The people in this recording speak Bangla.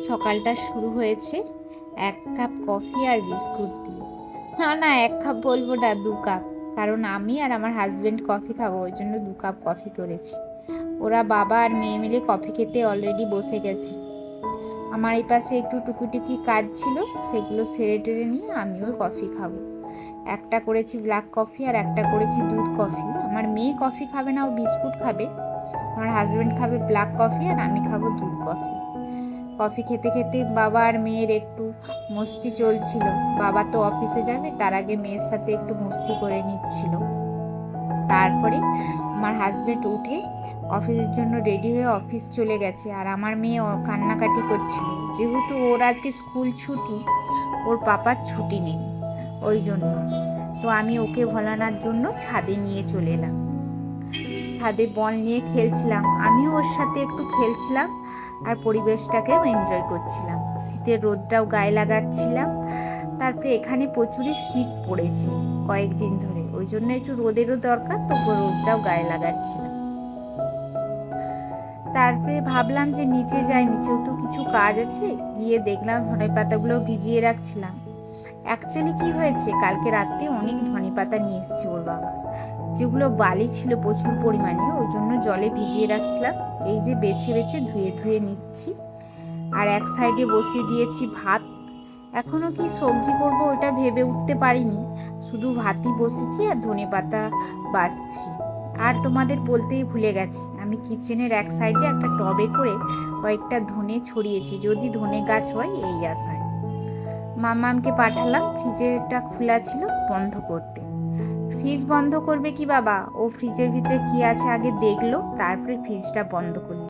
সকালটা শুরু হয়েছে 1 কাপ কফি আর বিস্কুট দিয়ে। না 1 কাপ বলবো না, 2 কাপ। কারণ আমি আর আমার হাসব্যান্ড কফি খাবো, ওই জন্য 2 কাপ কফি করেছি। ওরা বাবা আর মেয়ে মিলে কফি খেতে অলরেডি বসে গেছে। আমার এই পাশে একটু টুকিটুকি কাজ ছিল, সেগুলো সেরে টেরে নিয়ে আমিও কফি খাবো। একটা করেছি ব্ল্যাক কফি আর একটা করেছি দুধ কফি। আমার মেয়ে কফি খাবে না, ও বিস্কুট খাবে। আমার হাজব্যান্ড খাবে ব্ল্যাক কফি আর আমি খাবো দুধ কফি। কফি খেতে খেতে বাবা আর মেয়ের একটু মস্তি চলছিল। বাবা তো অফিসে যাবে, তার আগে মেয়ের সাথে একটু মস্তি করে নিচ্ছিল। তারপরে আমার হাজব্যান্ড উঠে অফিসের জন্য রেডি হয়ে অফিস চলে গেছে, আর আমার মেয়ে কান্নাকাটি করছিল। যেহেতু ওর আজকে স্কুল ছুটি, ওর পাপার ছুটি নেই, ওই জন্য তো আমি ওকে ভোলানোর জন্য ছাদে নিয়ে চলে এলাম। ছাদে বল নিয়ে খেলছিলাম, আমিও ওর সাথে একটু খেলছিলাম আর পরিবেশটাকেও এনজয় করছিলাম। শীতের রোদটাও গায়ে লাগাচ্ছিলাম। তারপরে এখানে প্রচুরই শীত পড়েছে কয়েকদিন ধরে, ওই জন্য একটু রোদেরও দরকার, তো রোদটাও গায়ে লাগাচ্ছিলাম। তারপরে ভাবলাম যে নিচে যাই, নিচেও তো কিছু কাজ আছে। গিয়ে দেখলাম ধনে পাতাগুলো ভিজিয়ে রাখছিলাম। অ্যাকচুয়ালি কি হয়েছে, কালকে রাতে অনেক ধনে পাতা নিয়ে এসেছে ওর বাবা, যেগুলো বালি ছিল প্রচুর পরিমাণে, ওই জন্য জলে ভিজিয়ে রাখছিলাম। এই যে বেছে বেছে ধুয়ে ধুয়ে নিচ্ছি। আর এক সাইডে বসিয়ে দিয়েছি ভাত। এখনও কি সবজি করব ওটা ভেবে উঠতে পারিনি, শুধু ভাতই বসেছি আর ধনে পাতা বাছছি। আর তোমাদের বলতেই ভুলে গেছি, আমি কিচেনের এক সাইডে একটা টবে করে কয়েকটা ধনে ছড়িয়েছি, যদি ধনে গাছ হয় এই আশায়। মামামকে পাঠালাম, ফ্রিজেরটা খোলা ছিল, বন্ধ করতে। ফ্রিজ বন্ধ করবে কি বাবা, ও ফ্রিজের ভিতরে কি আছে আগে দেখলো, তারপরে ফ্রিজটা বন্ধ করলো।